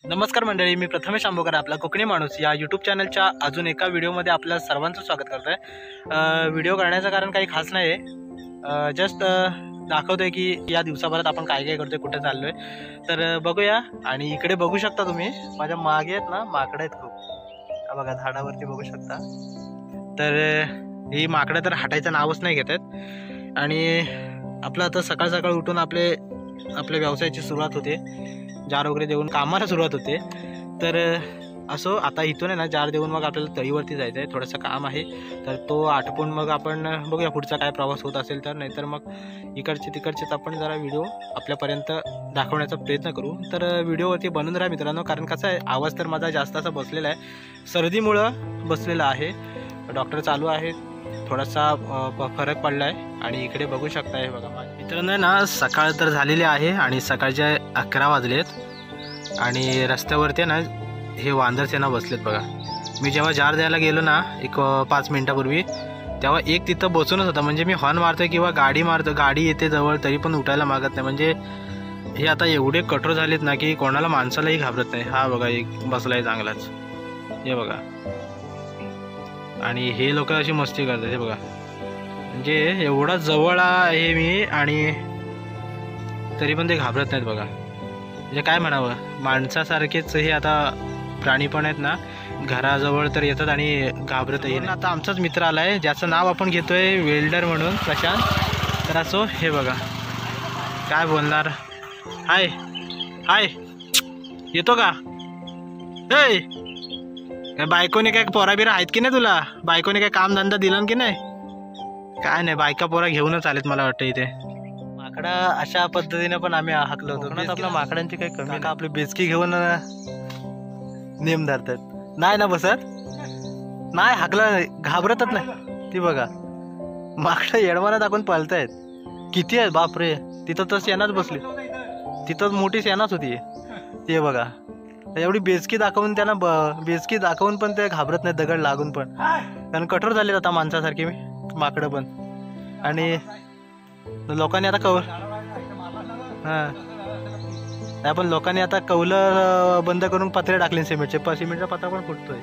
नमस्कार मंडळी, मी प्रथमेश आंबोकर, आपला कोकणी माणूस या यूट्यूब चॅनलच्या अजून एका व्हिडिओमध्ये आपल्या सर्वांचं स्वागत करतो आहे। व्हिडिओ करण्याचं कारण काही खास नाही आहे, जस्ट दाखवतोय की या दिवसाभरात आपण काय काय करतोय, कुठे चाललोय तर बघूया। आणि इकडे बघू शकता तुम्ही, माझ्या मागे आहेत ना माकडं आहेत खूप, बघा झाडावरती बघू शकता। तर ही माकडं तर हटायचं नावच नाही घेत आहेत। आणि आपलं आता सकाळ सकाळ उठून आपल्या व्यवसायाची सुरुवात होते, जार वगैरे देऊन कामाला सुरुवात होते। तर असो, आता इथून आहे ना जार देऊन मग आपल्याला तळीवरती जायचं आहे, थोडंसं काम आहे, तर तो आटपून मग आपण बघूया पुढचा काय प्रवास होत असेल तर, नाहीतर मग इकडचे तिकडचेच आपण जरा व्हिडिओ आपल्यापर्यंत दाखवण्याचा प्रयत्न करू। तर व्हिडिओवरती बनून राहा मित्रांनो, कारण कसं आहे आवाज तर माझा जास्त असा बसलेला आहे, सर्दीमुळं बसलेला आहे, डॉक्टर चालू आहे, थोडासा फरक पडला आहे। आणि इकडे बघू शकता हे बघा मित्रांनो ना, सकाळ तर झालेली आहे आणि सकाळचे 11 वाजलेत आणि रस्त्यावरती ना हे वांदरसेना बसलेत बघा। मी जेव्हा जार द्यायला गेलो ना एक 5 मिनिटापूर्वी, तेव्हा एक तिथं बसूनच होता, म्हणजे मी हॉर्न मारतोय किंवा गाडी येते जवळ तरी पण उठायला मागत नाही। म्हणजे हे आता एवढे कठोर झालेत ना की कोणाला माणसालाही घाबरत नाही। हा बघा एक बसलाय चांगलाच, हे बघा। आणि हे लोक अशी मस्ती करतात, हे बघा, म्हणजे एवढा जवळ आहे मी आणि तरी पण ते घाबरत नाहीत बघा। म्हणजे काय म्हणावं, माणसासारखेच हे आता प्राणी पण आहेत ना, घराजवळ तर येतात आणि घाबरतही नाही। आता आमचाच मित्र आलाय, ज्याचं नाव आपण घेतोय वेल्डर म्हणून, प्रशांत। तर असो हे बघा काय बोलणार। हाय हाय, येतो का? हे काय बायकोने काय पोरा बिरा आहेत की नाही तुला? बायकोने काय काम धंदा दिला की नाही? काय नाही, बायका पोरा घेऊनच आलेत मला वाटतं इथे। माकडा अशा पद्धतीने पण आम्ही हाकलो होतो, आपल्या माकडांची काही कमी का, आपली बेचकी घेऊन नेम धरतात नाही ना, बसत नाही, हाकलं घाबरतच नाही। ती बघा माकडं येडवाना दाखवून पळतायत, किती आहेत बापरे। तिथं तर सेनाच बसली, तिथं मोठी सेनाच होती ते बघा। एवढी बेचकी दाखवून त्यांना बेचकी दाखवून पण ते घाबरत नाही, दगड लागून पण, कारण कठोर झालेत आता माणसासारखे माकडं पण। आणि लोकांनी आता पण लोकांनी आता कौलं बंद करून पत्रे टाकले सिमेंटचा पत्रा पण फुटतोय,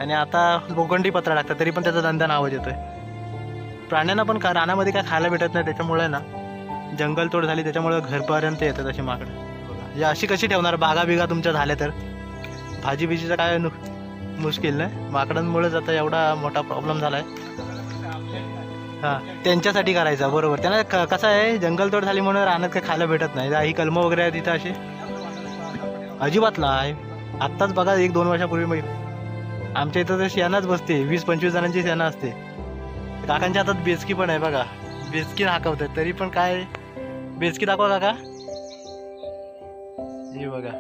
आणि आता लोखंडी पत्रा टाकतात तरी पण त्याचा धंदा आवाज येतोय। प्राण्यांना पण रानामध्ये काय खायला भेटत नाही, त्याच्यामुळे ना जंगलतोड झाली, त्याच्यामुळे घरपर्यंत येतात अशी माकडं। या अशी कशी ठेवणार, बागा बिगा तुमच्या झाल्या तर भाजी बिजीचं काय मुश्किल नाही, माकडांमुळेच आता एवढा मोठा प्रॉब्लेम झालाय। त्यांच्यासाठी करायचा बरोबर, त्यांना कसं आहे जंगलतोड झाली म्हणून रानात काय खायला भेटत नाही, ही कलमं वगैरे आहे तिथं अशी अजिबात नाही। आत्ताच बघा 1-2 वर्षापूर्वी आमच्या इथं तर सेनाच बसते, 20-25 जणांची सेना असते। काकांच्या हातात बेचकी पण आहे बघा, बेचकी हाकवतात तरी पण काय, बेचकी दाखवा काका, हे बघा।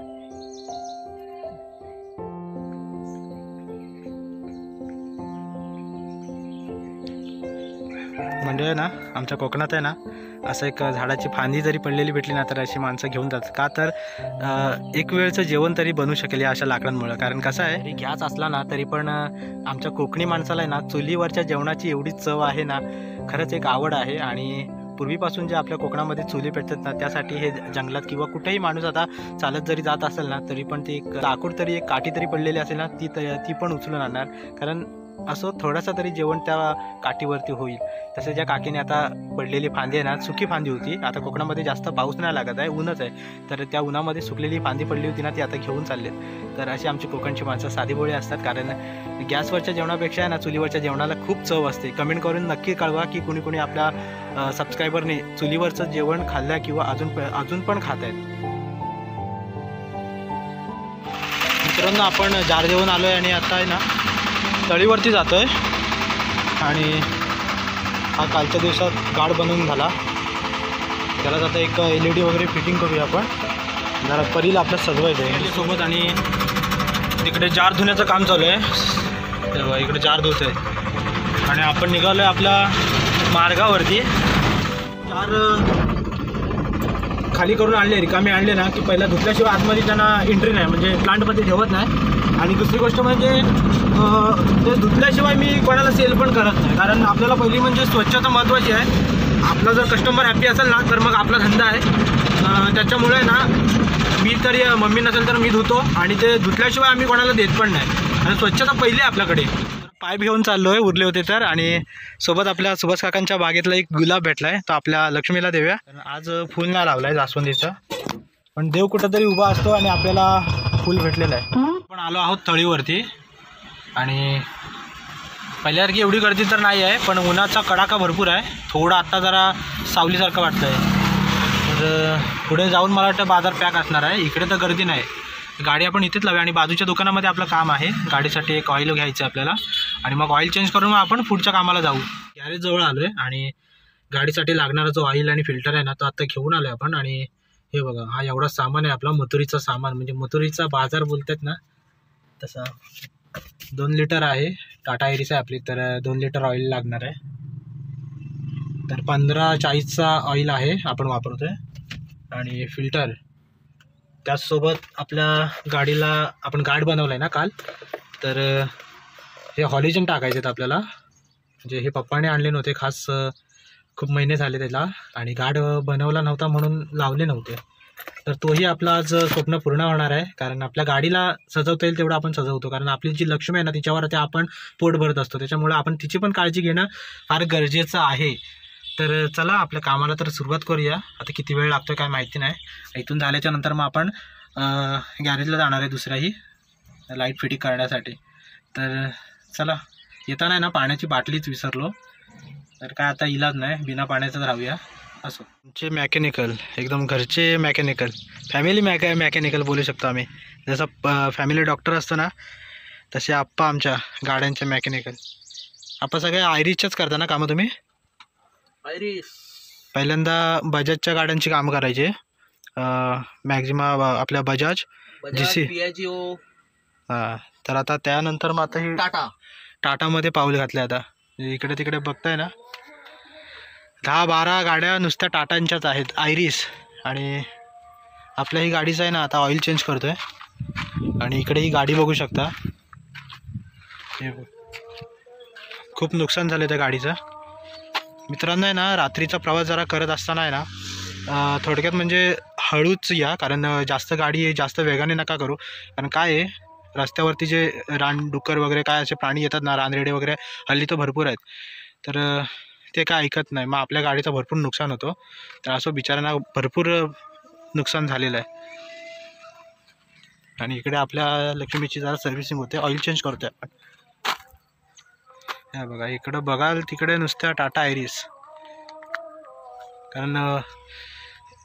म्हणजे ना आमच्या कोकणात आहे ना असं एक झाडाची फांदी जरी पडलेली भेटली ना तर अशी माणसं घेऊन जातात, का तर एक वेळचं जेवण तरी बनवू शकेल या अशा लाकडांमुळे। कारण कसं आहे, गॅस असला ना तरी पण आमच्या कोकणी माणसाला आहे ना चुलीवरच्या जेवणाची एवढी चव आहे ना, खरंच एक आवड आहे। आणि पूर्वीपासून जे आपल्या कोकणामध्ये चुली पेटतात ना, त्यासाठी हे जंगलात किंवा कुठेही माणूस आता चालत जरी जात असेल ना तरी पण ती एक लाकूड तरी एक काठी तरी पडलेली असेल ना, ती पण उचलून आणणार, कारण असं थोडासा तरी जेवण त्या काठीवरती होईल। तसं ज्या काकीने आता पडलेली फांदी आहे ना, सुकी फांदी होती, आता कोकणामध्ये जास्त पाऊस नाही लागत आहे, ऊनच आहे, तर त्या उन्हामध्ये सुकलेली फांदी पडली होती ना, ती आता घेऊन चाललेत। तर अशी आमची कोकणची माणसं साधीभोळी असतात, कारण गॅसवरच्या जेवणापेक्षा आहे ना चुलीवरच्या जेवणाला खूप चव असते। कमेंट करून नक्की कळवा की कुणी आपल्या सबस्क्रायबरने चुलीवरचं जेवण खाल्लं किंवा अजून पण खात आहेत। मित्रांनो आपण जार देऊन आलोय आणि आता आहे ना तळीवरती जातोय, आणि हा कालच्या दिवसात गाड बनवून झाला, त्याला आता एक LED वगैरे फिटिंग करूया आपण, जरा परीला आपल्या सजवायचं आहे याच्यासोबत। आणि तिकडे जार धुण्याचं काम चालू आहे, तेव्हा इकडे जार धुत आहे, आणि आपण निघालो आहे आपल्या मार्गावरती। जार खाली करून आणले, रिकामे आणले ना की पहिला धुतल्याशिवाय आतमध्ये त्यांना एंट्री नाही, म्हणजे प्लांटमध्ये ठेवत नाही। आणि दुसरी गोष्ट म्हणजे ते धुतल्याशिवाय मी कोणाला सेल पण करत नाही, कारण आपल्याला पहिली म्हणजे स्वच्छता महत्त्वाची आहे। आपला जर कस्टमर हॅप्पी असेल ना तर मग आपला धंदा आहे, त्याच्यामुळे ना मी तरी मम्मी नसेल तर मी धुतो आणि ते धुतल्याशिवाय आम्ही कोणाला देत पण नाही आणि स्वच्छता पहिली आपल्याकडे. पाईप घेऊन चाललो आहे, उरले होते तर. आणि सोबत आपल्या सुभाष काकांच्या बागेतला एक गुलाब भेटला आहे, तो आपल्या लक्ष्मीला देऊया. आज फुल नाही लावला आहे जास्वंदीचं, पण देव कुठंतरी उभा असतो आणि आपल्याला फुल भेटलेलं आहे. पण आलो आहोत तळीवरती आणि पहिल्यासारखी एवढी गर्दी तर नाही आहे, पण उन्हाचा कडाका भरपूर आहे. थोडं आत्ता जरा सावलीसारखं वाटतं आहे. तर पुढे जाऊन मला वाटतं बाजार पॅक असणार आहे. इकडे तर गर्दी नाही. गाडी आपण इथेच लावूया आणि बाजूच्या दुकानामध्ये आपलं काम आहे. गाडीसाठी एक ऑइल घ्यायचं आपल्याला आणि मग ऑइल चेंज करून मग आपण पुढच्या कामाला जाऊ. गॅरेज जवळ आलो आहे आणि गाडीसाठी लागणारा जो ऑइल आणि फिल्टर आहे ना, तो आत्ता घेऊन आलो आहे आपण. आणि हे बघा, हा एवढा सामान आहे आपला मथुरीचा सामान, म्हणजे मथुरीचा बाजार बोलतात ना तसा. 2 लिटर आहे, टाटा एरिस आहे आपली, तर 2 लिटर ऑइल लागणार आहे. तर 1540चा ऑइल आहे आपण वापरतोय आणि फिल्टर. त्याचसोबत आपल्या गाडीला आपण गार्ड बनवलं आहे ना काल, तर हे हॉलिजन टाकायचे आहेत आपल्याला. म्हणजे हे पप्पाने आणले नव्हते खास, खूप महिने झाले त्याला आणि गार्ड बनवला नव्हता म्हणून लावले नव्हते. तर तोही आपला आज स्वप्न पूर्ण होणार आहे, कारण आपल्या गाडीला सजवता येईल तेवढं आपण सजवतो. कारण आपली जी लक्ष्मी आहे ना, तिच्यावर ते आपण पोट भरत असतो, त्याच्यामुळे आपण तिची पण काळजी घेणं फार गरजेचं आहे. तर चला आपल्या कामाला तर सुरुवात करूया. आता किती वेळ लागतो काय माहिती नाही. इथून झाल्याच्या नंतर मग आपण गॅरेजला जाणार आहे दुसऱ्याही लाईट फिटिंग करण्यासाठी. तर चला, येताना आहे ना पाण्याची बाटलीच विसरलो, तर काय आता इलाज नाही, बिना पाण्याचं राहूया. असो, आमचे मॅकॅनिकल एकदम घरचे मॅकॅनिकल, फॅमिली मॅकॅनिकल बोलू शकतो आम्ही. जसं फॅमिली डॉक्टर असतो ना, तसे आप्पा आमच्या गाड्यांचे मॅकॅनिकल. आप्पा सगळे आयरिसच्याच करता ना कामं तुम्ही? आयरिस पहिल्यांदा बजाजच्या गाड्यांची कामं करायचे, मॅक्झिमा आपल्या बजाज GC. हां, तर आता त्यानंतर मग आता ही टाटामध्ये पाऊल घातले. आता इकडे तिकडे बघताय ना, 10-12 गाड्या नुसत्या टाटांच्याच आहेत आयरिस. आणि आपल्या ही गाडीचं आहे ना, आता ऑइल चेंज करतोय. आणि इकडे ही गाडी बघू शकता, खूप नुकसान झालं त्या गाडीचं. मित्रांनो आहे ना, रात्रीचा प्रवास जरा करत असताना आहे ना, थोडक्यात म्हणजे हळूच या, कारण जास्त गाडी जास्त वेगाने नका करू. कारण काय आहे, रस्त्यावरती जे रानडुक्कर वगैरे काय असे प्राणी येतात ना, रानरेडे वगैरे हल्ली तर भरपूर आहेत, तर ते काय ऐकत नाही, मग आपल्या गाडीचं भरपूर नुकसान होतं. तर असं बिचाऱ्यांना भरपूर नुकसान झालेलं आहे. आणि इकडे आपल्या लक्ष्मीची जरा सर्व्हिसिंग होते, ऑइल चेंज करतोय आपण. हे बघा, इकडं बघाल तिकडे नुसत्या टाटा आयरिस. कारण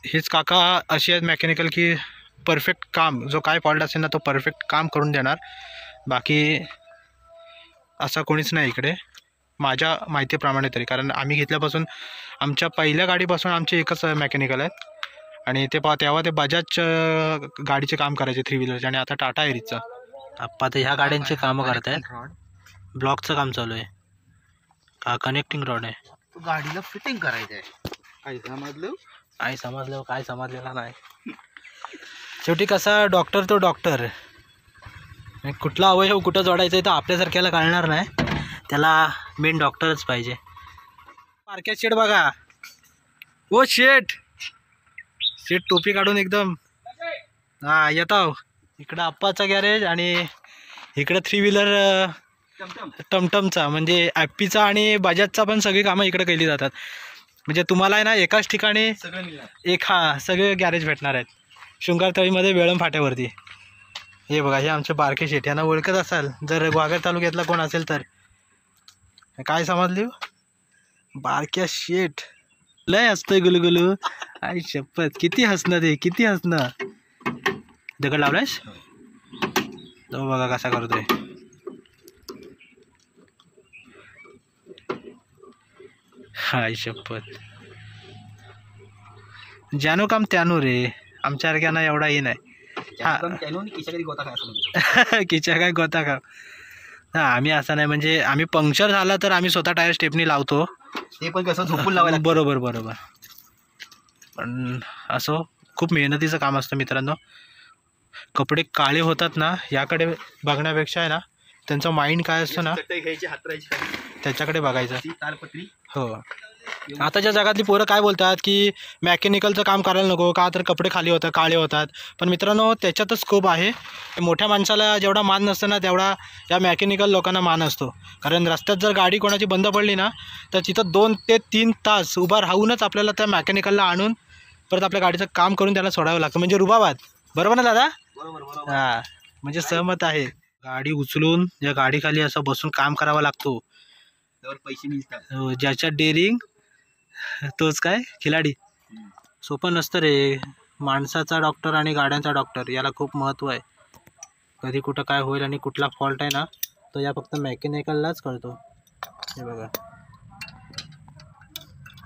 हेच काका अशी आहेत मॅकॅनिकल की परफेक्ट काम, जो काय फॉल्ट असेल ना तो परफेक्ट काम करून देणार. बाकी असा कोणीच नाही इकडे माझ्या माहितीप्रमाणे तरी. कारण आम्ही घेतल्यापासून आमच्या पहिल्या गाडीपासून आमचे एकच मॅकॅनिकल आहेत. आणि तेव्हा ते बजाज गाडीचे काम करायचे 3 व्हीलरचे, आणि आता टाटा एरिसचं. आप्पा तर ह्या गाड्यांचे कामं करत आहेत. ब्लॉकचं काम चालू आहे का, कनेक्टिंग रॉड आहे, गाडीला फिटिंग करायचं आहे. काय समजलं काय समजलेलं नाही. शेवटी कसा डॉक्टर तो डॉक्टर, कुठला अवयव कुठं जोडायचं आहे तर आपल्यासारख्याला कळणार नाही, त्याला मेन डॉक्टरच पाहिजे. पार्क्यात शेट बघा, ओ शेट टोपी काढून एकदम. हां, येतो इकडं आप्पाचा गॅरेज आणि इकडं 3 व्हीलर टमटमचा, म्हणजे ॲप्पीचा आणि बजाजचा पण सगळी कामं इकडे केली जातात. म्हणजे तुम्हाला आहे ना एकाच ठिकाणी सगळे गॅरेज भेटणार आहेत शृंगारतळीमध्ये वेळम फाट्यावरती. हे बघा, हे आमचे बारके शेट, यांना ओळखत असाल जर ग्वागर तालुक्यातला कोण असेल तर. काय समजली बारक्या शेट, लय हसतोय गुलगुलू. आई शपथ, किती हसणं ते, किती हसणं. दगड लावलायस तो बघा कसा करतोय. हाय शपथ, ज्यानो काम त्यानो रे, आमच्यासारख्यांना एवढाही नाही. किच्या काय गोता का. हां, आम्ही असं नाही, म्हणजे आम्ही पंक्चर झाला तर आम्ही स्वतः टायर स्टेपनी लावतो, ते पण कसं झोपून लावायला. बरोबर. पण असं खूप मेहनतीचं काम असतं मित्रांनो. कपडे काळे होतात ना, याकडे बघण्यापेक्षा आहे ना, त्यांचा माइंड काय असतो ना त्याच्याकडे बघायचं. तालपत्री हो, आताच्या जगातली पोरं काय बोलतात की मॅकॅनिकलचं काम करायला नको का, तर कपडे खाली होतात, काळे होतात. पण मित्रांनो त्याच्यातच स्कोप आहे. मोठ्या माणसाला जेवढा मान नसतो ना तेवढा या मॅकॅनिकल लोकांना मान असतो. कारण रस्त्यात जर गाडी कोणाची बंद पडली ना तर तिथं 2 ते 3 तास उभा राहूनच आपल्याला त्या मॅकॅनिकलला आणून परत आपल्या गाडीचं काम करून त्याला सोडावं लागतं. म्हणजे रुबाबात. बरोबर ना दादा? बरोबर. हां, म्हणजे सहमत आहे. गाडी उचलून या गाडीखाली असं बसून काम करावं लागतो. त्यावर पैसे मिळतात. ज्याच्या डेअरिंग तोच काय खिलाडी. सोपं नसतं रे. माणसाचा डॉक्टर आणि गाड्यांचा डॉक्टर याला खूप महत्त्व आहे. कधी कुठं काय होईल आणि कुठला फॉल्ट आहे ना तो या फक्त मॅकॅनिकललाच कळतो. हे बघा,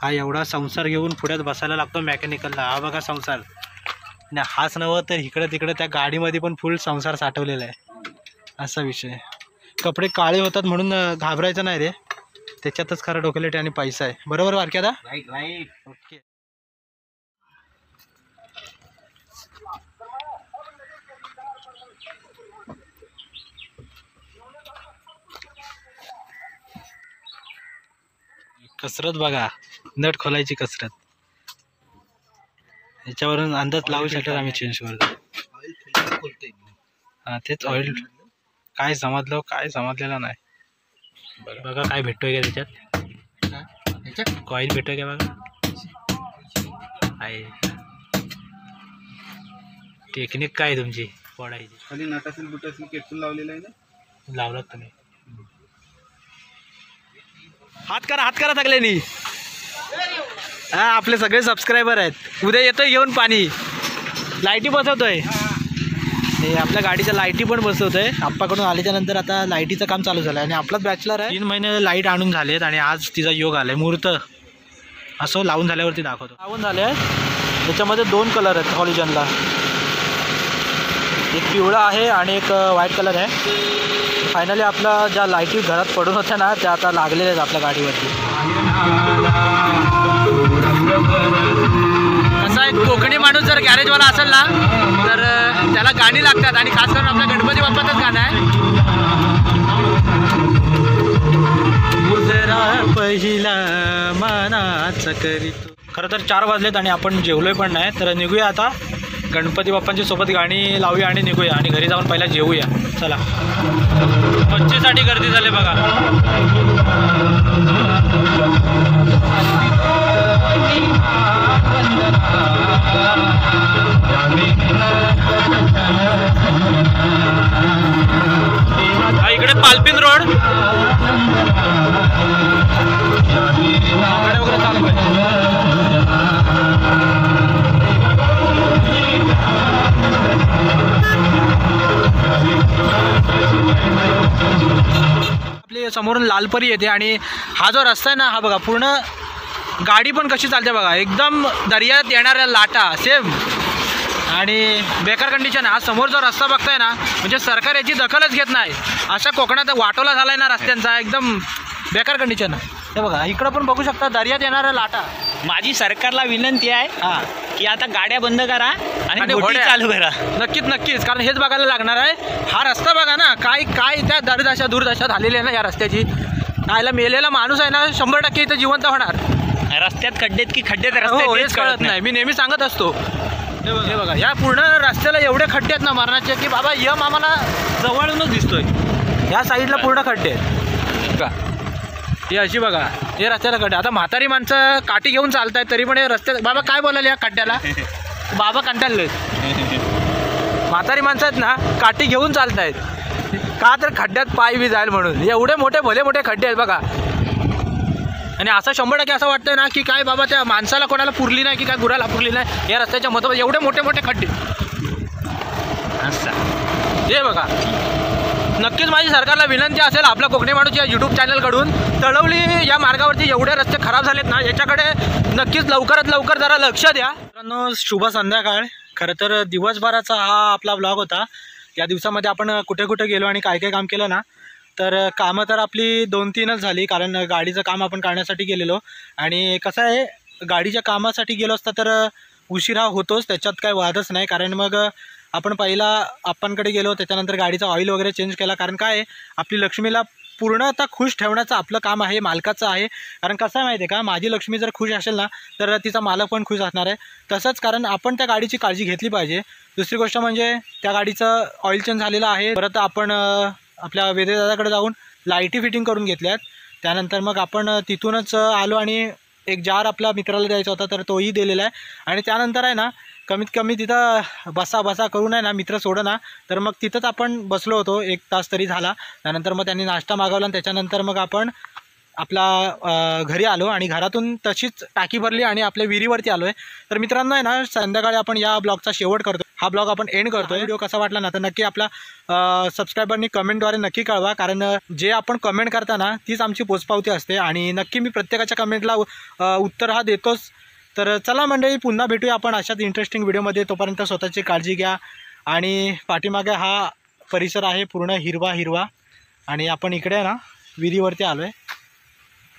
हा एवढा संसार घेऊन पुढ्यात बसायला लागतो मॅकॅनिकलला. हा बघा संसार. आणि हाच नव्हतं तर इकडं तिकडं त्या गाडीमध्ये पण फुल संसार साठवलेला आहे. असा विषय. कपडे काळे होतात म्हणून घाबरायचं नाही रे. त्याच्यातच खरं डोकेलेट आणि पैसा आहे. बरोबर बारक्या दा? राईट. ओके. कसरत बघा, नट खोलायची कसरत. याच्यावरून अंदाज लावू शकतो आम्ही चेंज करतो. हां तेच ऑइल. काय समजलं काय समजलेलं नाही. बघा काय भेटतोय का त्याच्यात. कॉईल भेटतोय का बघा. आहे टेक्निक काय तुमची फोडायची. खाली नट असेल बुट असेल केटून लावलेलं आहे ना. लावलात तुम्ही. हात करा सगळ्यांनी. हा आपले सगळे सबस्क्रायबर आहेत. उद्या येतोय घेऊन पाणी. लाईटी बसवतोय. हे आपल्या गाडीच्या लाईटी पण बसवतोय. आप्पाकडून आल्याच्या नंतर आता लाईटीचं काम चालू झालं आणि आपलाच बॅचलर आहे. 3 महिने लाईट आणून झालेत आणि आज तिचा योग आलाय. मुहूर्त असं लावून झाल्यावरती दाखवतो. लावून झाले आहेत. त्याच्यामध्ये 2 कलर आहेत हॉलिजनला. एक पिवळा आहे आणि एक व्हाईट कलर आहे. फायनली आपला ज्या लाईटी घरात पडून होत्या ना त्या आता लागलेल्या आहेत आपल्या गाडीवरती. कसा आहे कोकणी माणूस जर गॅरेजवाला असेल ना तर त्याला गाणी लागतात आणि खास करून आपल्या गणपती बाप्पाचंच गाणं आहे. पहिला मानाचं करीतो. खरं तर 4 वाजलेत आणि आपण जेवलोय पण नाही. तर निघूया आता. गणपती बाप्पांच्या सोबत गाणी लावूया आणि निघूया आणि घरी जाऊन पहिला जेवूया. चला. मच्छीसाठी गर्दी झाली बघा. इकडे पालपिन रोड वगैरे चालू आहे. आपली समोरून लालपरी येते आणि हा जो रस्ता आहे ना हा बघा पूर्ण गाडी पण कशी चालते बघा. एकदम दर्यात येणाऱ्या लाटा सेम आणि बेकार कंडिशन आहे. हा समोर जो रस्ता बघताय ना म्हणजे सरकार याची दखलच घेत नाही. अशा कोकणात वाटोला झाला आहे ना रस्त्यांचा. एकदम बेकार कंडिशन आहे. हे बघा इकडं पण बघू शकता दर्यात येणाऱ्या लाटा. माझी सरकारला विनंती आहे हां की आता गाड्या बंद करा आणि बोटी चालू करा. नक्कीच कारण हेच बघायला लागणार आहे. हा रस्ता बघा ना काय त्या दुर्दशा झालेली आहे ना या रस्त्याची. आयला मेलेला माणूस आहे ना 100% इथं जिवंत होणार. रस्त्यात खड्डेत की खड्डेत हो रस्ते हेच कळत नाही. मी नेहमी सांगत असतो. हे बघा या पूर्ण रस्त्याला एवढे खड्डे आहेत ना मरणाचे की बाबा यम आम्हाला जवळूनच दिसतोय. या साईडला पूर्ण खड्डे आहेत का. हे अशी बघा हे रस्त्याला खड्डे. आता म्हातारी माणसं काठी घेऊन चालत आहेत तरी पण हे रस्त्यात बाबा काय बोलायला या खड्ड्याला. बाबा कंटाळले. म्हातारी माणसं आहेत ना काठी घेऊन चालत आहेत का तर खड्ड्यात पाय बी जाईल म्हणून. एवढे भले मोठे खड्डे आहेत बघा. आणि असं 100% असं वाटतंय ना की काय बाबा त्या माणसाला कोणाला पुरली नाही की काय गुराला पुरली नाही. या रस्त्याच्या मधोमध एवढे मोठे खड्डे असं हे बघा. नक्कीच माझी सरकारला विनंती असेल आपल्या कोकणी माणूस या यूट्यूब चॅनलकडून तळवली या मार्गावरती एवढे रस्ते खराब झालेत ना याच्याकडे नक्कीच लवकरात लवकर जरा लक्ष द्या. मित्रांनो शुभ संध्याकाळ. खरं तर दिवसभराचा हा आपला ब्लॉग होता. या दिवसामध्ये आपण कुठे गेलो आणि काय काम केलं ना तर कामं तर आपली 2-3च झाली. कारण गाडीचं काम आपण काढण्यासाठी गेलेलो आणि कसं आहे गाडीच्या कामासाठी गेलो असता तर उशिरा होतोच. त्याच्यात काय वादच नाही. कारण मग आपण पहिला आपणकडे गेलो त्याच्यानंतर गाडीचा ऑइल वगैरे चेंज केला. कारण काय आपली लक्ष्मीला पूर्ण आता खुश ठेवण्याचं आपलं काम आहे, मालकाचं आहे. कारण कसं आहे माहिती आहे का, माझी लक्ष्मी जर खुश असेल ना तर तिचा मालक पण खुश असणार आहे. तसंच कारण आपण त्या गाडीची काळजी घेतली पाहिजे. दुसरी गोष्ट म्हणजे त्या गाडीचं ऑइल चेंज झालेलं आहे. परत आपण आपल्या वेदेदादाकडे जाऊन लाईटी फिटिंग करून घेतल्यात. त्यानंतर मग आपण तिथूनच आलो आणि एक जार आपल्या मित्राला द्यायचा होता तर तोही दिलेला आहे. आणि त्यानंतर आहे ना कमीत कमी तिथं बसा करून आहे ना मित्र सोडं ना तर मग तिथंच आपण बसलो होतो, 1 तास तरी झाला. त्यानंतर मग त्यांनी नाश्ता मागवला आणि त्याच्यानंतर मग आपण आपला घरी आलो आणि घरातून तशीच टाकी भरली आणि आपल्या विहिरीवरती आलो आहे. तर मित्रांनो आहे ना संध्याकाळी आपण या ब्लॉगचा शेवट करतो, हा ब्लॉग आपण एंड करतो. व्हिडिओ कसा वाटला ना तर नक्की आपल्या सबस्क्रायबरनी कमेंटद्वारे नक्की कळवा. कारण जे आपण कमेंट करताना तीच आमची पोचपावती असते आणि नक्की मी प्रत्येकाच्या कमेंटला उत्तर हा देतोच. तर चला मंडळी, पुन्हा भेटूया आपण अशाच इंटरेस्टिंग व्हिडिओमध्ये. तोपर्यंत स्वतःची काळजी घ्या. आणि पाठीमागे हा परिसर आहे पूर्ण हिरवा आणि आपण इकडे आहे ना विहिरीवरती आलो आहे.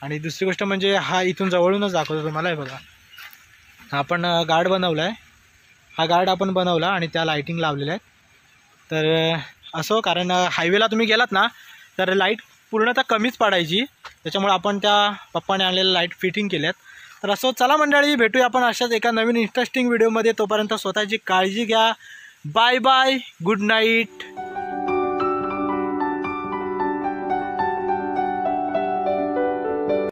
आणि दुसरी गोष्ट म्हणजे हा इथून जवळूनच दाखवतो तुम्हाला. हे बघा, आपण गार्ड बनवला आहे, हा गार्ड आपण बनवला आणि त्या लाईटिंग लावलेल्या आहेत. तर असो, कारण हायवेला तुम्ही गेलात ना तर लाईट पूर्णतः कमीच पडायची, त्याच्यामुळे आपण त्या पप्पाने आणलेल्या लाईट फिटिंग केल्यात. तर असो, चला मंडळी, भेटूया आपण अशाच एका नवीन इंटरेस्टिंग व्हिडिओमध्ये. तोपर्यंत स्वतःची काळजी घ्या. Bye bye, good night.